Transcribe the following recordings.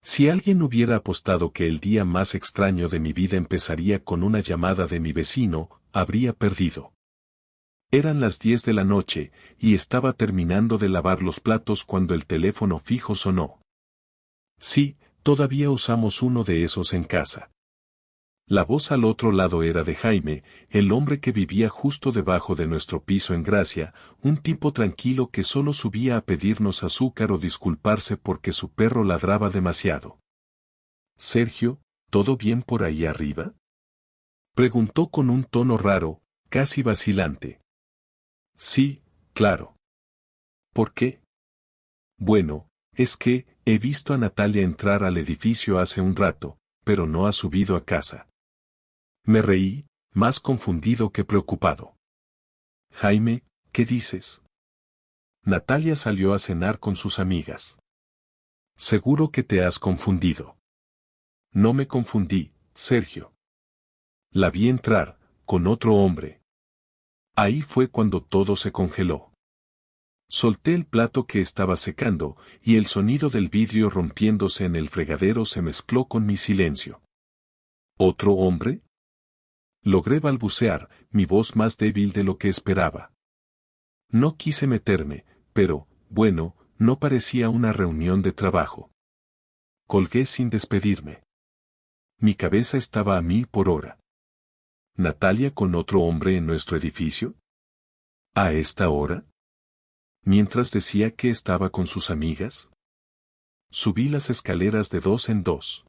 Si alguien hubiera apostado que el día más extraño de mi vida empezaría con una llamada de mi vecino, habría perdido. Eran las 10 de la noche, y estaba terminando de lavar los platos cuando el teléfono fijo sonó. Sí, todavía usamos uno de esos en casa. La voz al otro lado era de Jaime, el hombre que vivía justo debajo de nuestro piso en Gracia, un tipo tranquilo que solo subía a pedirnos azúcar o disculparse porque su perro ladraba demasiado. Sergio, ¿todo bien por ahí arriba? Preguntó con un tono raro, casi vacilante. Sí, claro. ¿Por qué? Bueno, es que he visto a Natalia entrar al edificio hace un rato, pero no ha subido a casa. Me reí, más confundido que preocupado. Jaime, ¿qué dices? Natalia salió a cenar con sus amigas. Seguro que te has confundido. No me confundí, Sergio. La vi entrar, con otro hombre. Ahí fue cuando todo se congeló. Solté el plato que estaba secando, y el sonido del vidrio rompiéndose en el fregadero se mezcló con mi silencio. ¿Otro hombre? Logré balbucear, mi voz más débil de lo que esperaba. No quise meterme, pero, bueno, no parecía una reunión de trabajo. Colgué sin despedirme. Mi cabeza estaba a 1000 por hora. ¿Natalia con otro hombre en nuestro edificio? ¿A esta hora? Mientras decía que estaba con sus amigas. Subí las escaleras de 2 en 2.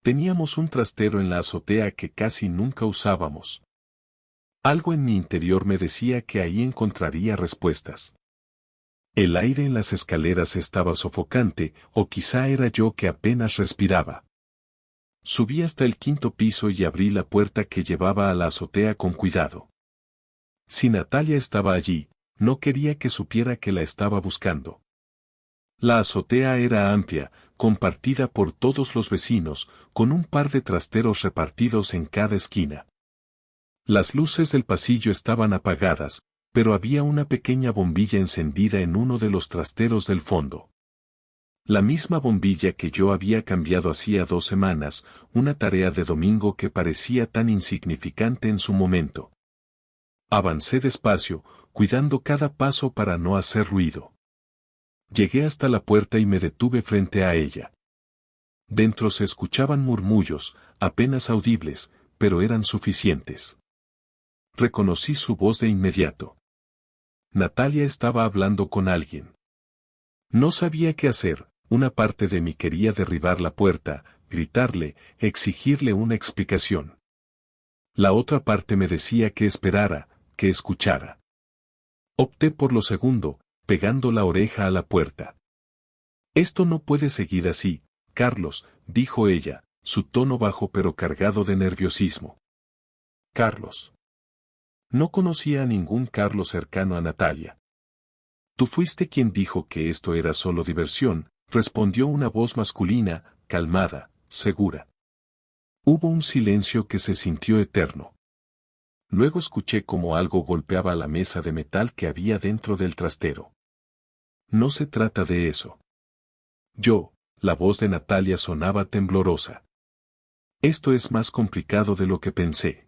Teníamos un trastero en la azotea que casi nunca usábamos. Algo en mi interior me decía que ahí encontraría respuestas. El aire en las escaleras estaba sofocante, o quizá era yo que apenas respiraba. Subí hasta el 5º piso y abrí la puerta que llevaba a la azotea con cuidado. Si Natalia estaba allí, no quería que supiera que la estaba buscando. La azotea era amplia, compartida por todos los vecinos, con un par de trasteros repartidos en cada esquina. Las luces del pasillo estaban apagadas, pero había una pequeña bombilla encendida en uno de los trasteros del fondo. La misma bombilla que yo había cambiado hacía 2 semanas, una tarea de domingo que parecía tan insignificante en su momento. Avancé despacio, cuidando cada paso para no hacer ruido. Llegué hasta la puerta y me detuve frente a ella. Dentro se escuchaban murmullos, apenas audibles, pero eran suficientes. Reconocí su voz de inmediato. Natalia estaba hablando con alguien. No sabía qué hacer, una parte de mí quería derribar la puerta, gritarle, exigirle una explicación. La otra parte me decía que esperara, que escuchara. Opté por lo segundo, pegando la oreja a la puerta. Esto no puede seguir así, Carlos, dijo ella, su tono bajo pero cargado de nerviosismo. Carlos. No conocía a ningún Carlos cercano a Natalia. Tú fuiste quien dijo que esto era solo diversión, respondió una voz masculina, calmada, segura. Hubo un silencio que se sintió eterno. Luego escuché como algo golpeaba la mesa de metal que había dentro del trastero. No se trata de eso. La voz de Natalia sonaba temblorosa. Esto es más complicado de lo que pensé.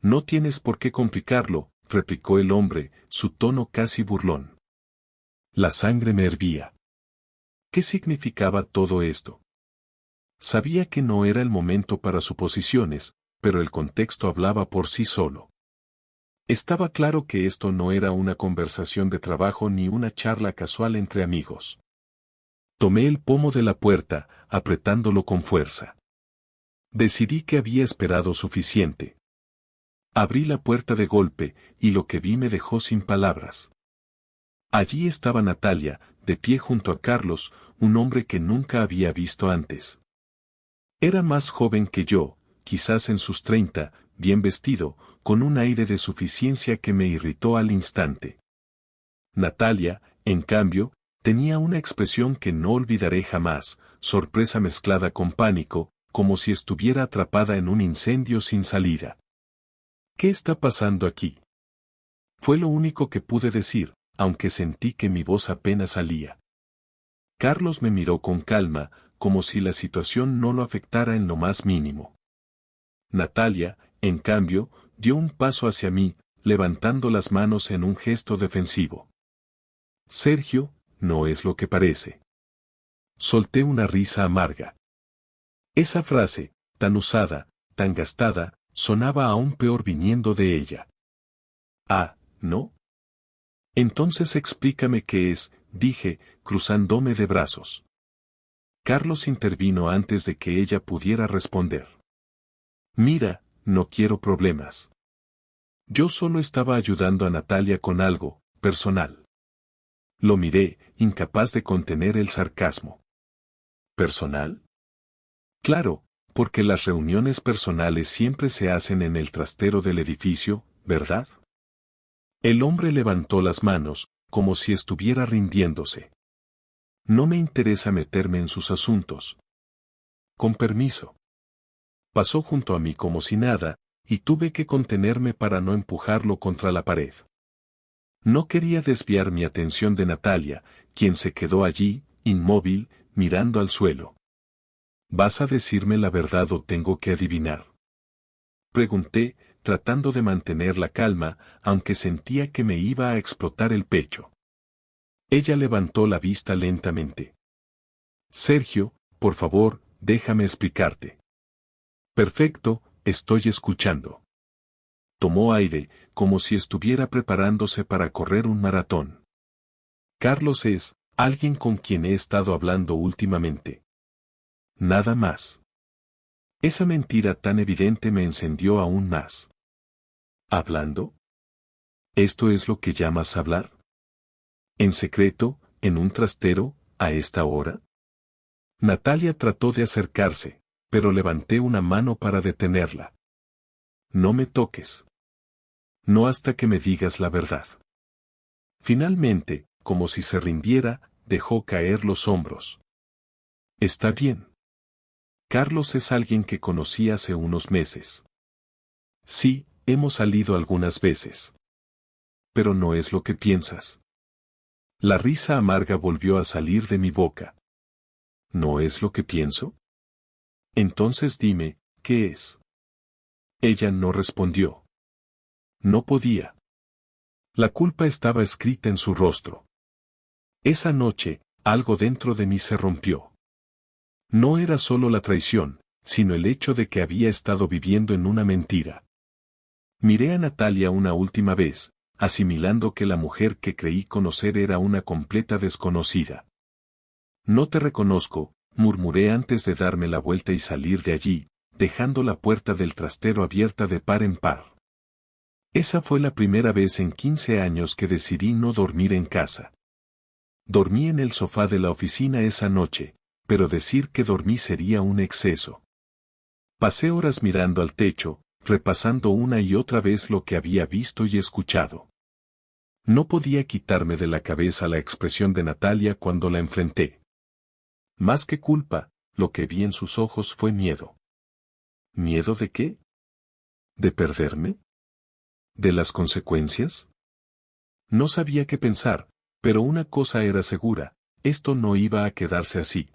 No tienes por qué complicarlo, replicó el hombre, su tono casi burlón. La sangre me hervía. ¿Qué significaba todo esto? Sabía que no era el momento para suposiciones, pero el contexto hablaba por sí solo. Estaba claro que esto no era una conversación de trabajo ni una charla casual entre amigos. Tomé el pomo de la puerta, apretándolo con fuerza. Decidí que había esperado suficiente. Abrí la puerta de golpe, y lo que vi me dejó sin palabras. Allí estaba Natalia, de pie junto a Carlos, un hombre que nunca había visto antes. Era más joven que yo, quizás en sus 30, bien vestido, con un aire de suficiencia que me irritó al instante. Natalia, en cambio, tenía una expresión que no olvidaré jamás, sorpresa mezclada con pánico, como si estuviera atrapada en un incendio sin salida. ¿Qué está pasando aquí? Fue lo único que pude decir, aunque sentí que mi voz apenas salía. Carlos me miró con calma, como si la situación no lo afectara en lo más mínimo. Natalia, en cambio, dio un paso hacia mí, levantando las manos en un gesto defensivo. Sergio, no es lo que parece. Solté una risa amarga. Esa frase, tan usada, tan gastada, sonaba aún peor viniendo de ella. Ah, ¿no? Entonces explícame qué es, dije, cruzándome de brazos. Carlos intervino antes de que ella pudiera responder. Mira, no quiero problemas. Yo solo estaba ayudando a Natalia con algo, personal. Lo miré, incapaz de contener el sarcasmo. ¿Personal? Claro, porque las reuniones personales siempre se hacen en el trastero del edificio, ¿verdad? El hombre levantó las manos, como si estuviera rindiéndose. No me interesa meterme en sus asuntos. Con permiso. Pasó junto a mí como si nada, y tuve que contenerme para no empujarlo contra la pared. No quería desviar mi atención de Natalia, quien se quedó allí, inmóvil, mirando al suelo. ¿Vas a decirme la verdad o tengo que adivinar? Pregunté, tratando de mantener la calma, aunque sentía que me iba a explotar el pecho. Ella levantó la vista lentamente. Sergio, por favor, déjame explicarte. Perfecto, estoy escuchando. Tomó aire, como si estuviera preparándose para correr un maratón. Carlos es alguien con quien he estado hablando últimamente. Nada más. Esa mentira tan evidente me encendió aún más. ¿Hablando? ¿Esto es lo que llamas hablar? ¿En secreto, en un trastero, a esta hora? Natalia trató de acercarse, pero levanté una mano para detenerla. No me toques. No hasta que me digas la verdad. Finalmente, como si se rindiera, dejó caer los hombros. Está bien. Carlos es alguien que conocí hace unos meses. Sí, hemos salido algunas veces. Pero no es lo que piensas. La risa amarga volvió a salir de mi boca. ¿No es lo que pienso? Entonces dime, ¿qué es? Ella no respondió. No podía. La culpa estaba escrita en su rostro. Esa noche, algo dentro de mí se rompió. No era solo la traición, sino el hecho de que había estado viviendo en una mentira. Miré a Natalia una última vez, asimilando que la mujer que creí conocer era una completa desconocida. No te reconozco, murmuré antes de darme la vuelta y salir de allí, dejando la puerta del trastero abierta de par en par. Esa fue la primera vez en 15 años que decidí no dormir en casa. Dormí en el sofá de la oficina esa noche, pero decir que dormí sería un exceso. Pasé horas mirando al techo, repasando una y otra vez lo que había visto y escuchado. No podía quitarme de la cabeza la expresión de Natalia cuando la enfrenté. Más que culpa, lo que vi en sus ojos fue miedo. ¿Miedo de qué? ¿De perderme? ¿De las consecuencias? No sabía qué pensar, pero una cosa era segura, esto no iba a quedarse así.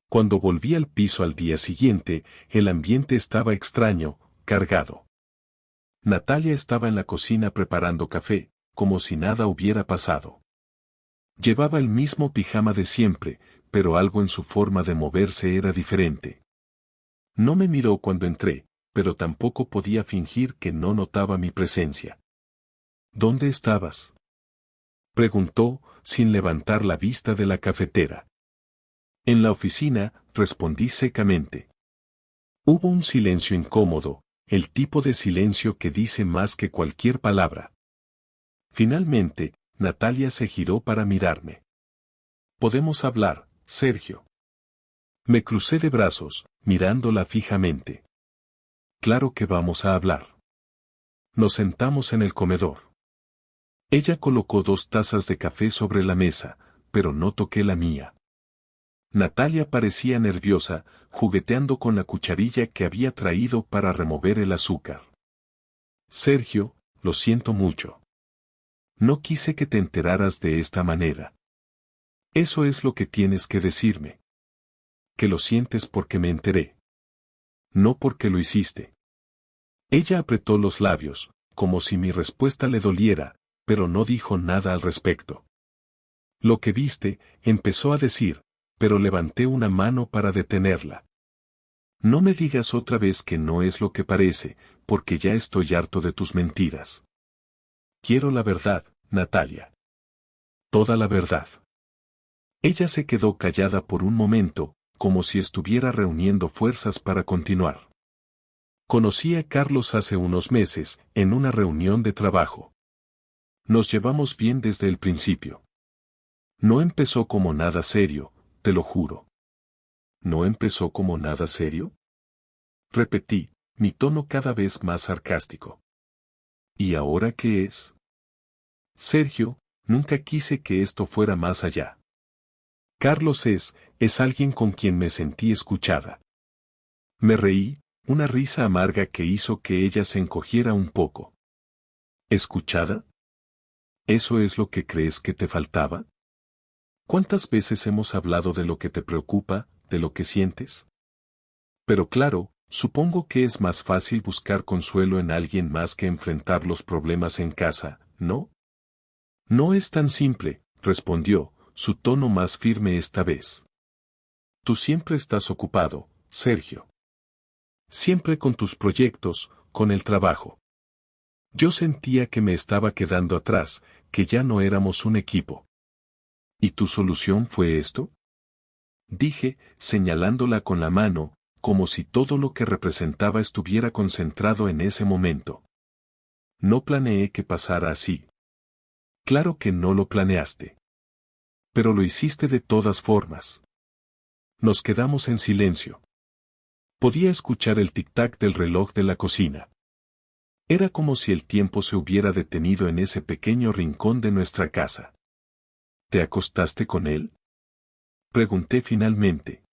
Cuando volví al piso al día siguiente, el ambiente estaba extraño, cargado. Natalia estaba en la cocina preparando café, como si nada hubiera pasado. Llevaba el mismo pijama de siempre, pero algo en su forma de moverse era diferente. No me miró cuando entré, pero tampoco podía fingir que no notaba mi presencia. ¿Dónde estabas?, preguntó, sin levantar la vista de la cafetera. En la oficina, respondí secamente. Hubo un silencio incómodo, el tipo de silencio que dice más que cualquier palabra. Finalmente, Natalia se giró para mirarme. Podemos hablar, Sergio. Me crucé de brazos, mirándola fijamente. Claro que vamos a hablar. Nos sentamos en el comedor. Ella colocó 2 tazas de café sobre la mesa, pero no toqué la mía. Natalia parecía nerviosa, jugueteando con la cucharilla que había traído para remover el azúcar. Sergio, lo siento mucho. No quise que te enteraras de esta manera. Eso es lo que tienes que decirme. que lo sientes porque me enteré. No porque lo hiciste. Ella apretó los labios, como si mi respuesta le doliera, pero no dijo nada al respecto. Lo que viste, empezó a decir, pero levanté una mano para detenerla. No me digas otra vez que no es lo que parece, porque ya estoy harto de tus mentiras. Quiero la verdad, Natalia. Toda la verdad. Ella se quedó callada por un momento, como si estuviera reuniendo fuerzas para continuar. Conocí a Carlos hace unos meses, en una reunión de trabajo. Nos llevamos bien desde el principio. No empezó como nada serio, te lo juro. ¿No empezó como nada serio? Repetí, mi tono cada vez más sarcástico. ¿Y ahora qué es? Sergio, nunca quise que esto fuera más allá. Carlos es alguien con quien me sentí escuchada. Me reí, una risa amarga que hizo que ella se encogiera un poco. ¿Escuchada? ¿Eso es lo que crees que te faltaba? ¿Cuántas veces hemos hablado de lo que te preocupa, de lo que sientes? Pero claro, supongo que es más fácil buscar consuelo en alguien más que enfrentar los problemas en casa, ¿no? No es tan simple, respondió, su tono más firme esta vez. Tú siempre estás ocupado, Sergio. Siempre con tus proyectos, con el trabajo. Yo sentía que me estaba quedando atrás, que ya no éramos un equipo. ¿Y tu solución fue esto? Dije, señalándola con la mano, como si todo lo que representaba estuviera concentrado en ese momento. No planeé que pasara así. Claro que no lo planeaste. Pero lo hiciste de todas formas. Nos quedamos en silencio. Podía escuchar el tic-tac del reloj de la cocina. Era como si el tiempo se hubiera detenido en ese pequeño rincón de nuestra casa. ¿Te acostaste con él? Pregunté finalmente.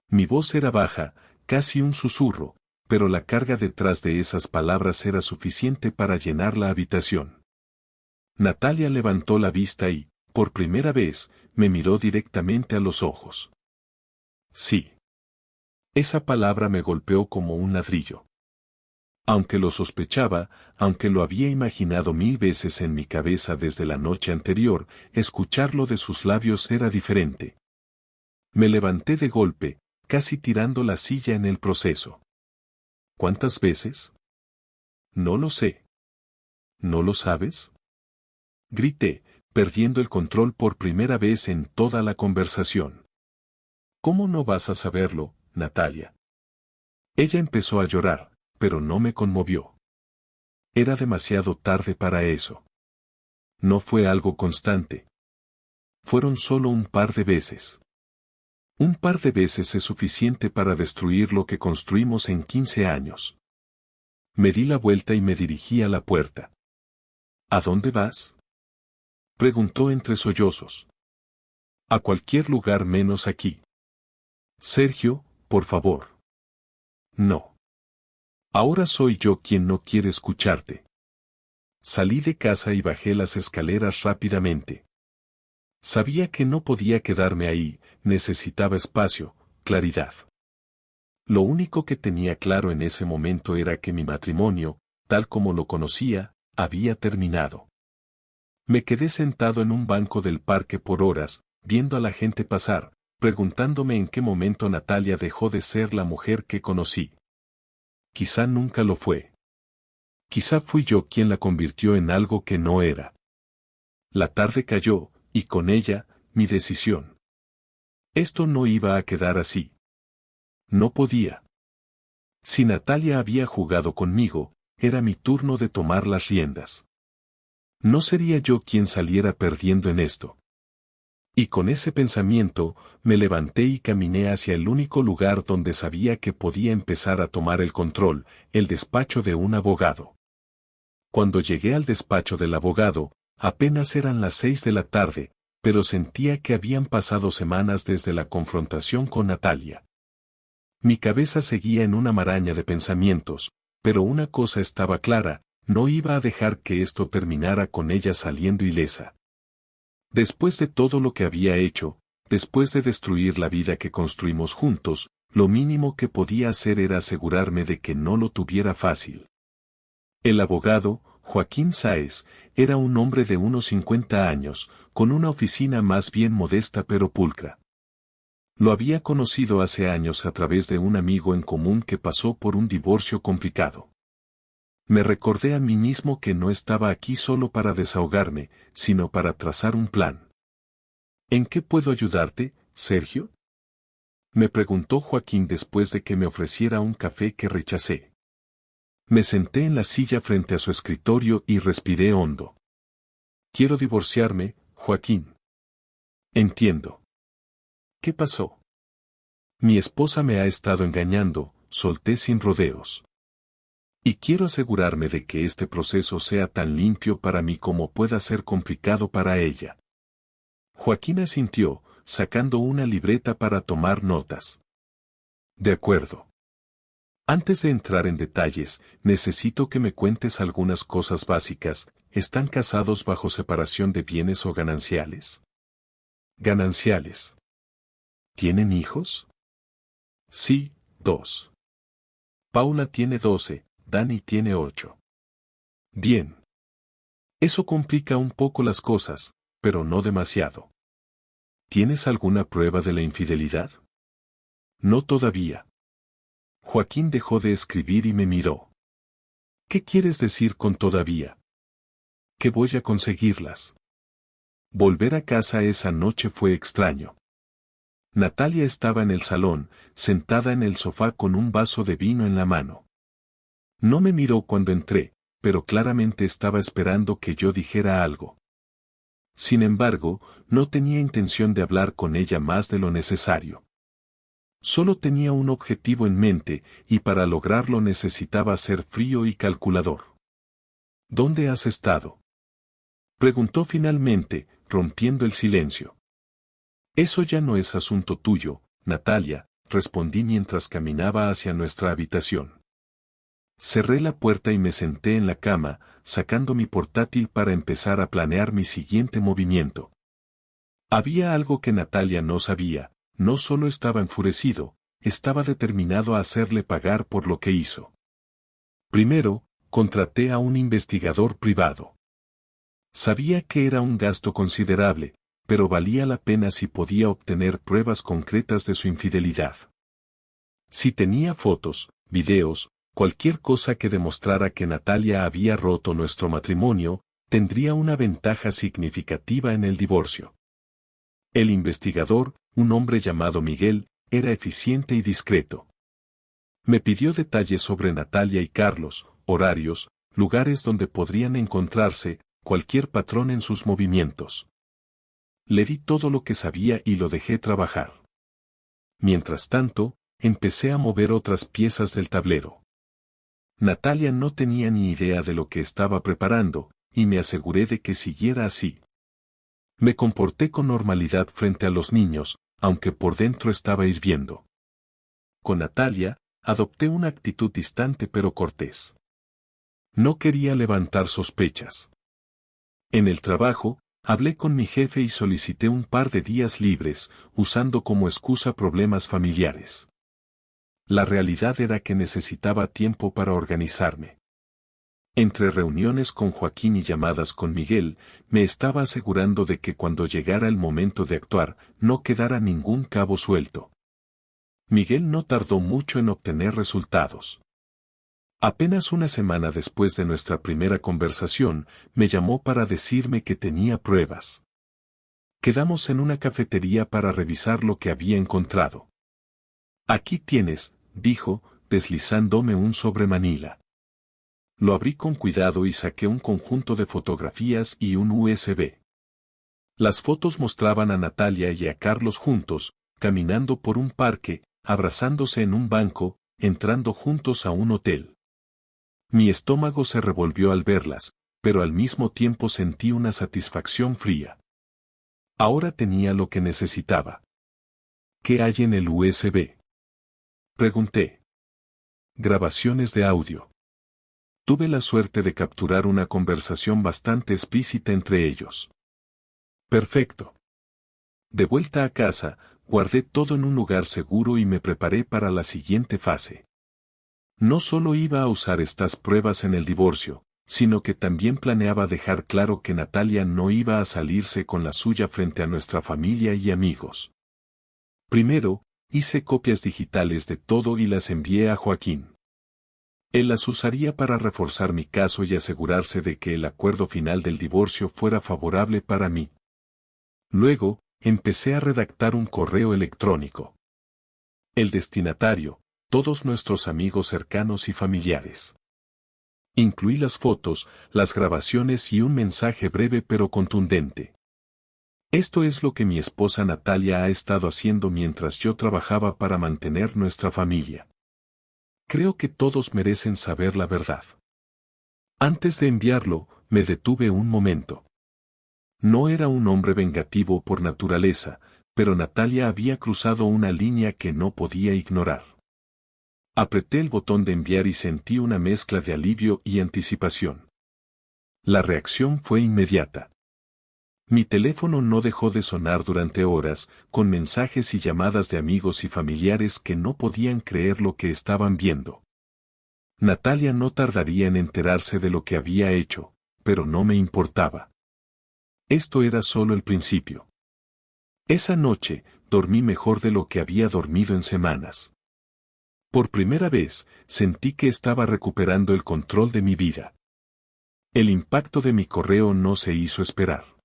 Mi voz era baja, casi un susurro, pero la carga detrás de esas palabras era suficiente para llenar la habitación. Natalia levantó la vista y, por primera vez, me miró directamente a los ojos. Sí. Esa palabra me golpeó como un ladrillo. Aunque lo sospechaba, aunque lo había imaginado 1000 veces en mi cabeza desde la noche anterior, escucharlo de sus labios era diferente. Me levanté de golpe, casi tirando la silla en el proceso. ¿Cuántas veces? No lo sé. ¿No lo sabes? Grité, perdiendo el control por primera vez en toda la conversación. ¿Cómo no vas a saberlo, Natalia? Ella empezó a llorar, pero no me conmovió. Era demasiado tarde para eso. No fue algo constante. Fueron solo un par de veces. Un par de veces es suficiente para destruir lo que construimos en 15 años. Me di la vuelta y me dirigí a la puerta. ¿A dónde vas? Preguntó entre sollozos. A cualquier lugar menos aquí. Sergio, por favor. No. Ahora soy yo quien no quiere escucharte. Salí de casa y bajé las escaleras rápidamente. Sabía que no podía quedarme ahí, necesitaba espacio, claridad. Lo único que tenía claro en ese momento era que mi matrimonio, tal como lo conocía, había terminado. Me quedé sentado en un banco del parque por horas, viendo a la gente pasar, preguntándome en qué momento Natalia dejó de ser la mujer que conocí. Quizá nunca lo fue. Quizá fui yo quien la convirtió en algo que no era. La tarde cayó, y con ella, mi decisión. Esto no iba a quedar así. No podía. Si Natalia había jugado conmigo, era mi turno de tomar las riendas. No sería yo quien saliera perdiendo en esto. Y con ese pensamiento, me levanté y caminé hacia el único lugar donde sabía que podía empezar a tomar el control, el despacho de un abogado. Cuando llegué al despacho del abogado, apenas eran las 6 de la tarde, pero sentía que habían pasado semanas desde la confrontación con Natalia. Mi cabeza seguía en una maraña de pensamientos, pero una cosa estaba clara, no iba a dejar que esto terminara con ella saliendo ilesa. Después de todo lo que había hecho, después de destruir la vida que construimos juntos, lo mínimo que podía hacer era asegurarme de que no lo tuviera fácil. El abogado, Joaquín Sáez, era un hombre de unos 50 años, con una oficina más bien modesta pero pulcra. Lo había conocido hace años a través de un amigo en común que pasó por un divorcio complicado. Me recordé a mí mismo que no estaba aquí solo para desahogarme, sino para trazar un plan. ¿En qué puedo ayudarte, Sergio? Me preguntó Joaquín después de que me ofreciera un café que rechacé. Me senté en la silla frente a su escritorio y respiré hondo. Quiero divorciarme, Joaquín. Entiendo. ¿Qué pasó? Mi esposa me ha estado engañando, solté sin rodeos. Y quiero asegurarme de que este proceso sea tan limpio para mí como pueda ser complicado para ella. Joaquín asintió, sacando una libreta para tomar notas. De acuerdo. Antes de entrar en detalles, necesito que me cuentes algunas cosas básicas. ¿Están casados bajo separación de bienes o gananciales? Gananciales. ¿Tienen hijos? Sí, 2. Paula tiene 12, Dani tiene 8. Bien. Eso complica un poco las cosas, pero no demasiado. ¿Tienes alguna prueba de la infidelidad? No todavía. Joaquín dejó de escribir y me miró. ¿Qué quieres decir con todavía? Que voy a conseguirlas. Volver a casa esa noche fue extraño. Natalia estaba en el salón, sentada en el sofá con un vaso de vino en la mano. No me miró cuando entré, pero claramente estaba esperando que yo dijera algo. Sin embargo, no tenía intención de hablar con ella más de lo necesario. Solo tenía un objetivo en mente, y para lograrlo necesitaba ser frío y calculador. ¿Dónde has estado? Preguntó finalmente, rompiendo el silencio. Eso ya no es asunto tuyo, Natalia, respondí mientras caminaba hacia nuestra habitación. Cerré la puerta y me senté en la cama, sacando mi portátil para empezar a planear mi siguiente movimiento. Había algo que Natalia no sabía, no solo estaba enfurecido, estaba determinado a hacerle pagar por lo que hizo. Primero, contraté a un investigador privado. Sabía que era un gasto considerable, pero valía la pena si podía obtener pruebas concretas de su infidelidad. Si tenía fotos, videos, cualquier cosa que demostrara que Natalia había roto nuestro matrimonio, tendría una ventaja significativa en el divorcio. El investigador, un hombre llamado Miguel, era eficiente y discreto. Me pidió detalles sobre Natalia y Carlos, horarios, lugares donde podrían encontrarse, cualquier patrón en sus movimientos. Le di todo lo que sabía y lo dejé trabajar. Mientras tanto, empecé a mover otras piezas del tablero. Natalia no tenía ni idea de lo que estaba preparando, y me aseguré de que siguiera así. Me comporté con normalidad frente a los niños, aunque por dentro estaba hirviendo. Con Natalia, adopté una actitud distante pero cortés. No quería levantar sospechas. En el trabajo, hablé con mi jefe y solicité un par de días libres, usando como excusa problemas familiares. La realidad era que necesitaba tiempo para organizarme. Entre reuniones con Joaquín y llamadas con Miguel, me estaba asegurando de que cuando llegara el momento de actuar, no quedara ningún cabo suelto. Miguel no tardó mucho en obtener resultados. Apenas una semana después de nuestra primera conversación, me llamó para decirme que tenía pruebas. Quedamos en una cafetería para revisar lo que había encontrado. Aquí tienes, dijo, deslizándome un sobre Manila. Lo abrí con cuidado y saqué un conjunto de fotografías y un USB. Las fotos mostraban a Natalia y a Carlos juntos, caminando por un parque, abrazándose en un banco, entrando juntos a un hotel. Mi estómago se revolvió al verlas, pero al mismo tiempo sentí una satisfacción fría. Ahora tenía lo que necesitaba. ¿Qué hay en el USB? Pregunté. Grabaciones de audio. Tuve la suerte de capturar una conversación bastante explícita entre ellos. Perfecto. De vuelta a casa, guardé todo en un lugar seguro y me preparé para la siguiente fase. No solo iba a usar estas pruebas en el divorcio, sino que también planeaba dejar claro que Natalia no iba a salirse con la suya frente a nuestra familia y amigos. Primero, hice copias digitales de todo y las envié a Joaquín. Él las usaría para reforzar mi caso y asegurarse de que el acuerdo final del divorcio fuera favorable para mí. Luego, empecé a redactar un correo electrónico. El destinatario, todos nuestros amigos cercanos y familiares. Incluí las fotos, las grabaciones y un mensaje breve pero contundente. Esto es lo que mi esposa Natalia ha estado haciendo mientras yo trabajaba para mantener nuestra familia. Creo que todos merecen saber la verdad. Antes de enviarlo, me detuve un momento. No era un hombre vengativo por naturaleza, pero Natalia había cruzado una línea que no podía ignorar. Apreté el botón de enviar y sentí una mezcla de alivio y anticipación. La reacción fue inmediata. Mi teléfono no dejó de sonar durante horas, con mensajes y llamadas de amigos y familiares que no podían creer lo que estaban viendo. Natalia no tardaría en enterarse de lo que había hecho, pero no me importaba. Esto era solo el principio. Esa noche, dormí mejor de lo que había dormido en semanas. Por primera vez, sentí que estaba recuperando el control de mi vida. El impacto de mi correo no se hizo esperar.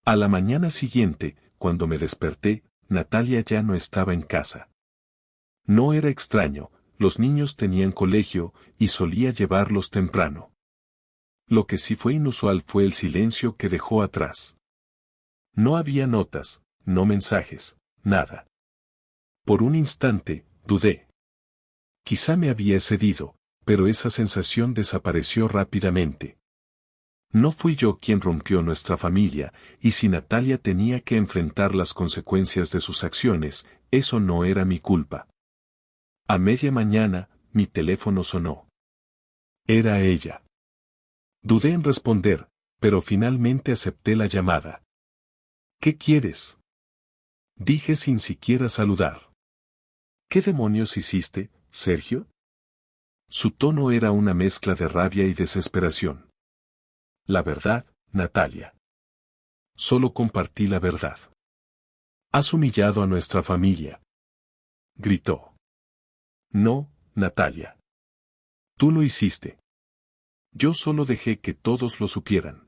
A la mañana siguiente, cuando me desperté, Natalia ya no estaba en casa. No era extraño, los niños tenían colegio y solía llevarlos temprano. Lo que sí fue inusual fue el silencio que dejó atrás. No había notas, no mensajes, nada. Por un instante, dudé. Quizá me había excedido, pero esa sensación desapareció rápidamente. No fui yo quien rompió nuestra familia, y si Natalia tenía que enfrentar las consecuencias de sus acciones, eso no era mi culpa. A media mañana, mi teléfono sonó. Era ella. Dudé en responder, pero finalmente acepté la llamada. ¿Qué quieres?, dije sin siquiera saludar. ¿Qué demonios hiciste, Sergio? Su tono era una mezcla de rabia y desesperación. La verdad, Natalia. Solo compartí la verdad. Has humillado a nuestra familia. Gritó. No, Natalia. Tú lo hiciste. Yo solo dejé que todos lo supieran.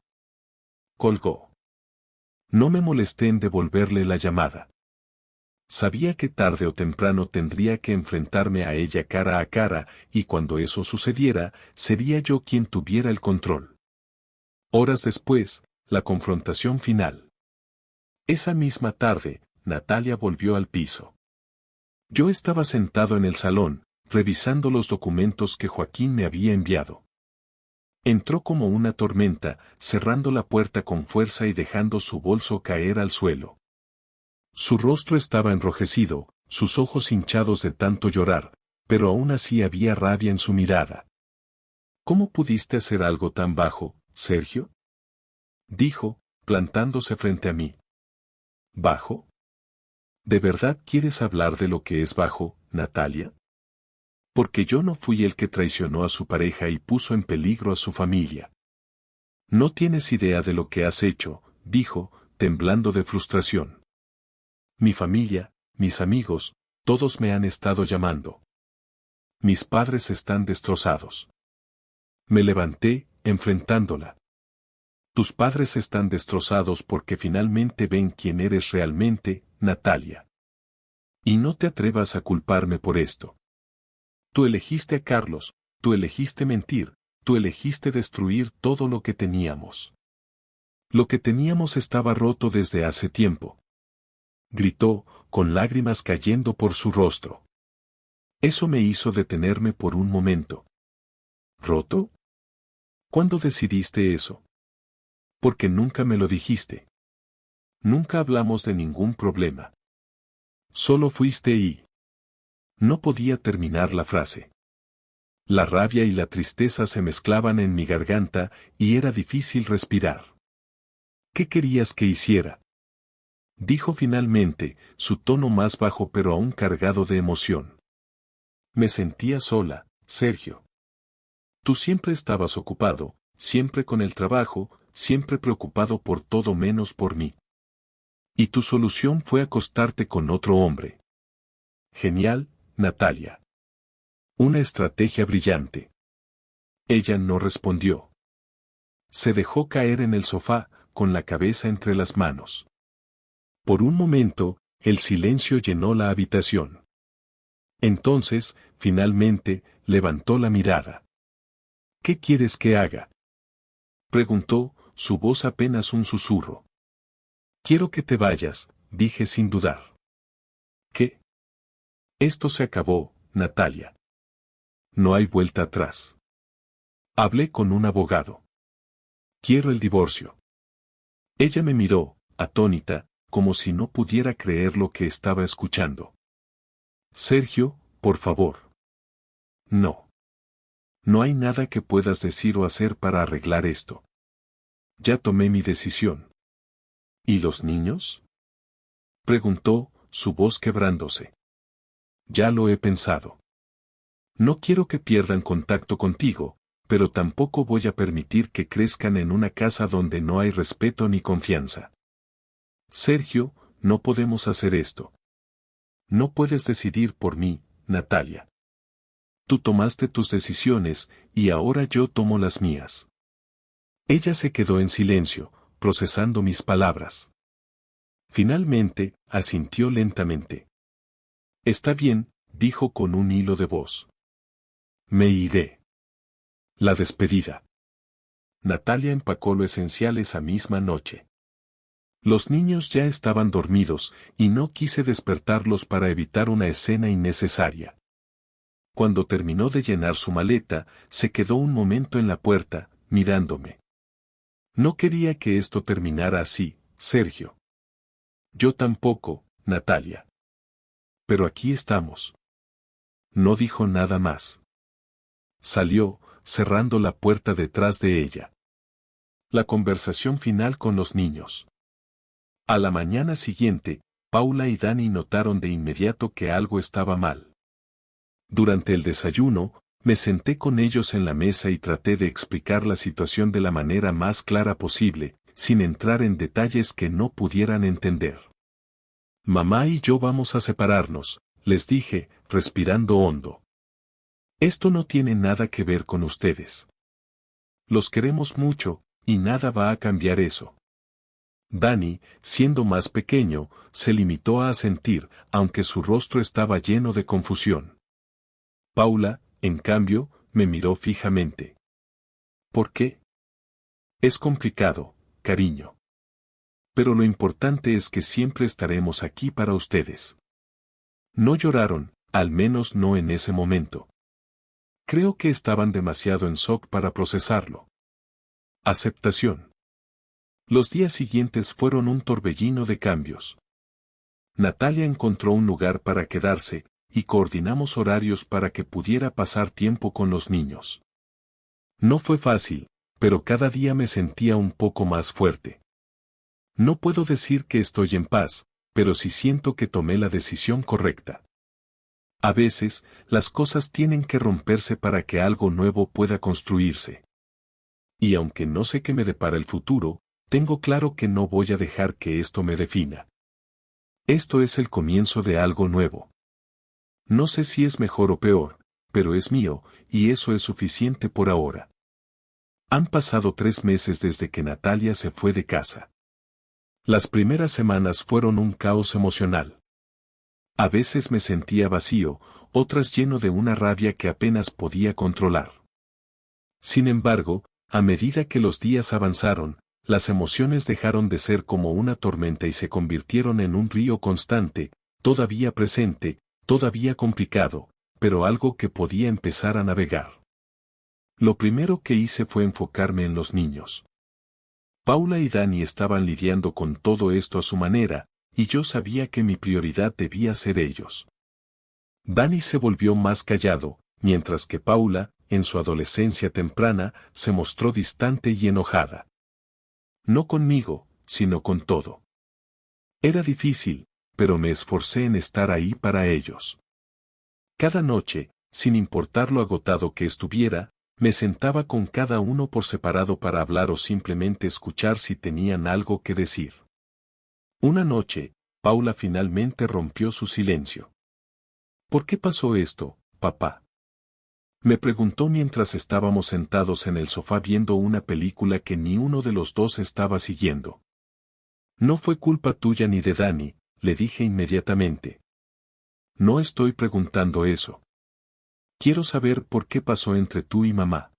Colgó. No me molesté en devolverle la llamada. Sabía que tarde o temprano tendría que enfrentarme a ella cara a cara, y cuando eso sucediera, sería yo quien tuviera el control. Horas después, la confrontación final. Esa misma tarde, Natalia volvió al piso. Yo estaba sentado en el salón, revisando los documentos que Joaquín me había enviado. Entró como una tormenta, cerrando la puerta con fuerza y dejando su bolso caer al suelo. Su rostro estaba enrojecido, sus ojos hinchados de tanto llorar, pero aún así había rabia en su mirada. ¿Cómo pudiste hacer algo tan bajo, Sergio?, dijo, plantándose frente a mí. ¿Bajo? ¿De verdad quieres hablar de lo que es bajo, Natalia? Porque yo no fui el que traicionó a su pareja y puso en peligro a su familia. No tienes idea de lo que has hecho, dijo, temblando de frustración. Mi familia, mis amigos, todos me han estado llamando. Mis padres están destrozados. Me levanté, enfrentándola. Tus padres están destrozados porque finalmente ven quién eres realmente, Natalia. Y no te atrevas a culparme por esto. Tú elegiste a Carlos, tú elegiste mentir, tú elegiste destruir todo lo que teníamos. Lo que teníamos estaba roto desde hace tiempo. Gritó, con lágrimas cayendo por su rostro. Eso me hizo detenerme por un momento. ¿Roto? ¿Cuándo decidiste eso? Porque nunca me lo dijiste. Nunca hablamos de ningún problema. Solo fuiste y... No podía terminar la frase. La rabia y la tristeza se mezclaban en mi garganta y era difícil respirar. ¿Qué querías que hiciera? Dijo finalmente, su tono más bajo pero aún cargado de emoción. Me sentía sola, Sergio. Tú siempre estabas ocupado, siempre con el trabajo, siempre preocupado por todo menos por mí. Y tu solución fue acostarte con otro hombre. Genial, Natalia. Una estrategia brillante. Ella no respondió. Se dejó caer en el sofá, con la cabeza entre las manos. Por un momento, el silencio llenó la habitación. Entonces, finalmente, levantó la mirada. ¿Qué quieres que haga? Preguntó, su voz apenas un susurro. Quiero que te vayas, dije sin dudar. ¿Qué? Esto se acabó, Natalia. No hay vuelta atrás. Hablé con un abogado. Quiero el divorcio. Ella me miró, atónita, como si no pudiera creer lo que estaba escuchando. Sergio, por favor. No. No hay nada que puedas decir o hacer para arreglar esto. Ya tomé mi decisión. ¿Y los niños? Preguntó, su voz quebrándose. Ya lo he pensado. No quiero que pierdan contacto contigo, pero tampoco voy a permitir que crezcan en una casa donde no hay respeto ni confianza. Sergio, no podemos hacer esto. No puedes decidir por mí, Natalia. Tú tomaste tus decisiones, y ahora yo tomo las mías. Ella se quedó en silencio, procesando mis palabras. Finalmente, asintió lentamente. Está bien, dijo con un hilo de voz. Me iré. La despedida. Natalia empacó lo esencial esa misma noche. Los niños ya estaban dormidos, y no quise despertarlos para evitar una escena innecesaria. Cuando terminó de llenar su maleta, se quedó un momento en la puerta, mirándome. No quería que esto terminara así, Sergio. Yo tampoco, Natalia. Pero aquí estamos. No dijo nada más. Salió, cerrando la puerta detrás de ella. La conversación final con los niños. A la mañana siguiente, Paula y Dani notaron de inmediato que algo estaba mal. Durante el desayuno, me senté con ellos en la mesa y traté de explicar la situación de la manera más clara posible, sin entrar en detalles que no pudieran entender. Mamá y yo vamos a separarnos, les dije, respirando hondo. Esto no tiene nada que ver con ustedes. Los queremos mucho, y nada va a cambiar eso. Dani, siendo más pequeño, se limitó a asentir, aunque su rostro estaba lleno de confusión. Paula, en cambio, me miró fijamente. ¿Por qué? Es complicado, cariño. Pero lo importante es que siempre estaremos aquí para ustedes. No lloraron, al menos no en ese momento. Creo que estaban demasiado en shock para procesarlo. Aceptación. Los días siguientes fueron un torbellino de cambios. Natalia encontró un lugar para quedarse, y coordinamos horarios para que pudiera pasar tiempo con los niños. No fue fácil, pero cada día me sentía un poco más fuerte. No puedo decir que estoy en paz, pero sí siento que tomé la decisión correcta. A veces, las cosas tienen que romperse para que algo nuevo pueda construirse. Y aunque no sé qué me depara el futuro, tengo claro que no voy a dejar que esto me defina. Esto es el comienzo de algo nuevo. No sé si es mejor o peor, pero es mío, y eso es suficiente por ahora. Han pasado 3 meses desde que Natalia se fue de casa. Las primeras semanas fueron un caos emocional. A veces me sentía vacío, otras lleno de una rabia que apenas podía controlar. Sin embargo, a medida que los días avanzaron, las emociones dejaron de ser como una tormenta y se convirtieron en un río constante, todavía presente, todavía complicado, pero algo que podía empezar a navegar. Lo primero que hice fue enfocarme en los niños. Paula y Dani estaban lidiando con todo esto a su manera, y yo sabía que mi prioridad debía ser ellos. Dani se volvió más callado, mientras que Paula, en su adolescencia temprana, se mostró distante y enojada. No conmigo, sino con todo. Era difícil, pero me esforcé en estar ahí para ellos. Cada noche, sin importar lo agotado que estuviera, me sentaba con cada uno por separado para hablar o simplemente escuchar si tenían algo que decir. Una noche, Paula finalmente rompió su silencio. ¿Por qué pasó esto, papá? Me preguntó mientras estábamos sentados en el sofá viendo una película que ni uno de los dos estaba siguiendo. No fue culpa tuya ni de Dani, le dije inmediatamente. No estoy preguntando eso. Quiero saber por qué pasó entre tú y mamá.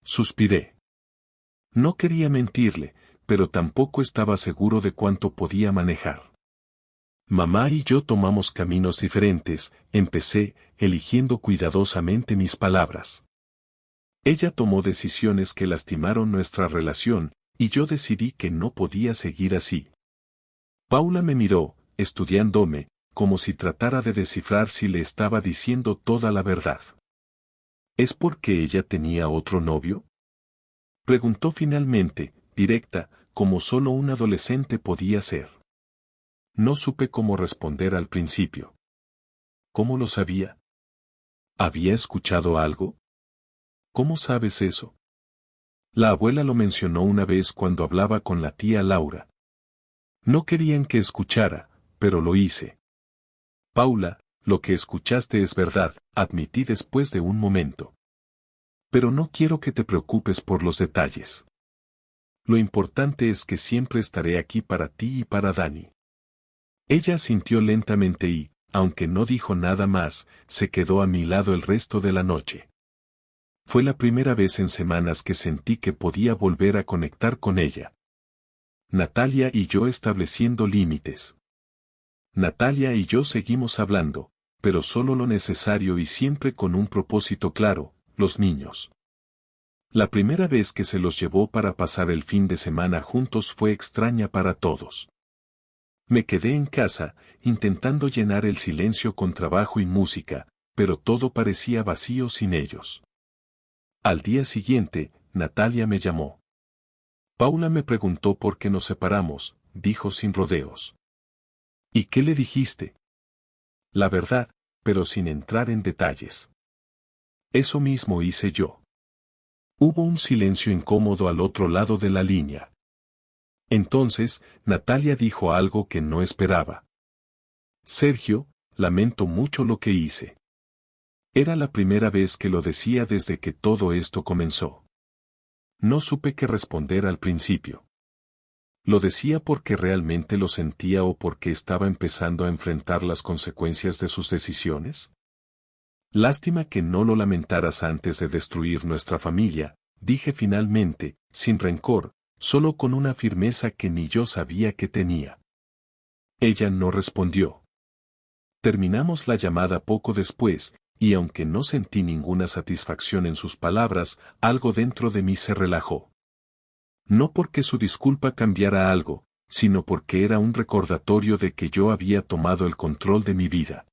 Suspiré. No quería mentirle, pero tampoco estaba seguro de cuánto podía manejar. Mamá y yo tomamos caminos diferentes, empecé, eligiendo cuidadosamente mis palabras. Ella tomó decisiones que lastimaron nuestra relación, y yo decidí que no podía seguir así. Paula me miró, estudiándome, como si tratara de descifrar si le estaba diciendo toda la verdad. ¿Es porque ella tenía otro novio? Preguntó finalmente, directa, como solo un adolescente podía ser. No supe cómo responder al principio. ¿Cómo lo sabía? ¿Había escuchado algo? ¿Cómo sabes eso? La abuela lo mencionó una vez cuando hablaba con la tía Laura. No querían que escuchara, pero lo hice. Paula, lo que escuchaste es verdad, admití después de un momento. Pero no quiero que te preocupes por los detalles. Lo importante es que siempre estaré aquí para ti y para Dani. Ella asintió lentamente y, aunque no dijo nada más, se quedó a mi lado el resto de la noche. Fue la primera vez en semanas que sentí que podía volver a conectar con ella. Natalia y yo estableciendo límites. Natalia y yo seguimos hablando, pero solo lo necesario y siempre con un propósito claro, los niños. La primera vez que se los llevó para pasar el fin de semana juntos fue extraña para todos. Me quedé en casa, intentando llenar el silencio con trabajo y música, pero todo parecía vacío sin ellos. Al día siguiente, Natalia me llamó. Paula me preguntó por qué nos separamos, dijo sin rodeos. ¿Y qué le dijiste? La verdad, pero sin entrar en detalles. Eso mismo hice yo. Hubo un silencio incómodo al otro lado de la línea. Entonces, Natalia dijo algo que no esperaba. Sergio, lamento mucho lo que hice. Era la primera vez que lo decía desde que todo esto comenzó. No supe qué responder al principio. ¿Lo decía porque realmente lo sentía o porque estaba empezando a enfrentar las consecuencias de sus decisiones? Lástima que no lo lamentaras antes de destruir nuestra familia, dije finalmente, sin rencor, solo con una firmeza que ni yo sabía que tenía. Ella no respondió. Terminamos la llamada poco después, y aunque no sentí ninguna satisfacción en sus palabras, algo dentro de mí se relajó. No porque su disculpa cambiara algo, sino porque era un recordatorio de que yo había tomado el control de mi vida.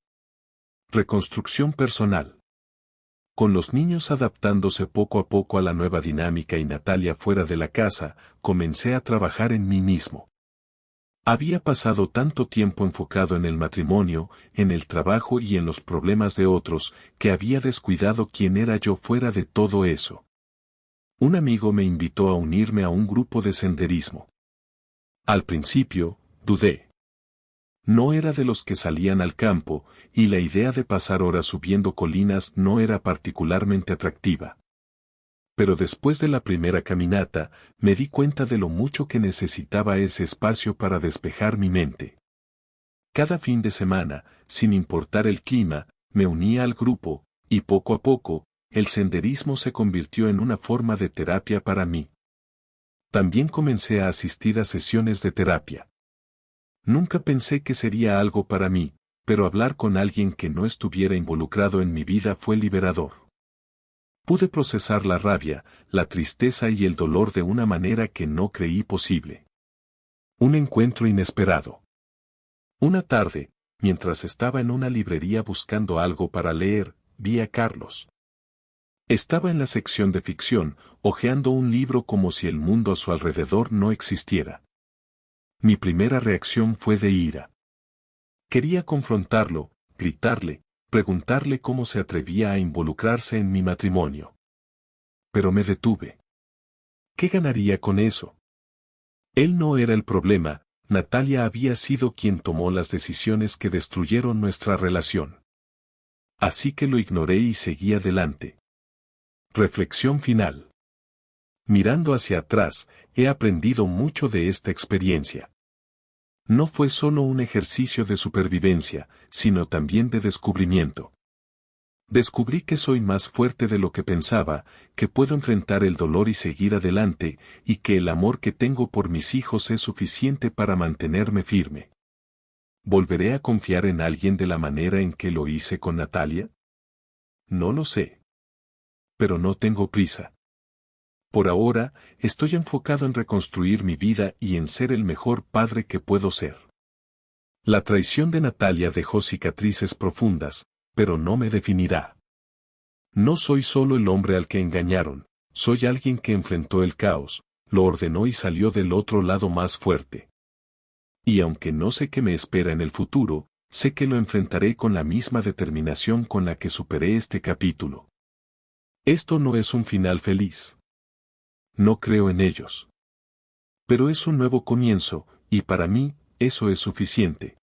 Reconstrucción personal. Con los niños adaptándose poco a poco a la nueva dinámica y Natalia fuera de la casa, comencé a trabajar en mí mismo. Había pasado tanto tiempo enfocado en el matrimonio, en el trabajo y en los problemas de otros, que había descuidado quién era yo fuera de todo eso. Un amigo me invitó a unirme a un grupo de senderismo. Al principio, dudé. No era de los que salían al campo, y la idea de pasar horas subiendo colinas no era particularmente atractiva. Pero después de la primera caminata, me di cuenta de lo mucho que necesitaba ese espacio para despejar mi mente. Cada fin de semana, sin importar el clima, me unía al grupo, y poco a poco, el senderismo se convirtió en una forma de terapia para mí. También comencé a asistir a sesiones de terapia. Nunca pensé que sería algo para mí, pero hablar con alguien que no estuviera involucrado en mi vida fue liberador. Pude procesar la rabia, la tristeza y el dolor de una manera que no creí posible. Un encuentro inesperado. Una tarde, mientras estaba en una librería buscando algo para leer, vi a Carlos. Estaba en la sección de ficción, hojeando un libro como si el mundo a su alrededor no existiera. Mi primera reacción fue de ira. Quería confrontarlo, gritarle, preguntarle cómo se atrevía a involucrarse en mi matrimonio. Pero me detuve. ¿Qué ganaría con eso? Él no era el problema, Natalia había sido quien tomó las decisiones que destruyeron nuestra relación. Así que lo ignoré y seguí adelante. Reflexión final. Mirando hacia atrás, he aprendido mucho de esta experiencia. No fue solo un ejercicio de supervivencia, sino también de descubrimiento. Descubrí que soy más fuerte de lo que pensaba, que puedo enfrentar el dolor y seguir adelante, y que el amor que tengo por mis hijos es suficiente para mantenerme firme. ¿Volveré a confiar en alguien de la manera en que lo hice con Natalia? No lo sé. Pero no tengo prisa. Por ahora, estoy enfocado en reconstruir mi vida y en ser el mejor padre que puedo ser. La traición de Natalia dejó cicatrices profundas, pero no me definirá. No soy solo el hombre al que engañaron, soy alguien que enfrentó el caos, lo ordenó y salió del otro lado más fuerte. Y aunque no sé qué me espera en el futuro, sé que lo enfrentaré con la misma determinación con la que superé este capítulo. Esto no es un final feliz. No creo en ellos. Pero es un nuevo comienzo, y para mí, eso es suficiente.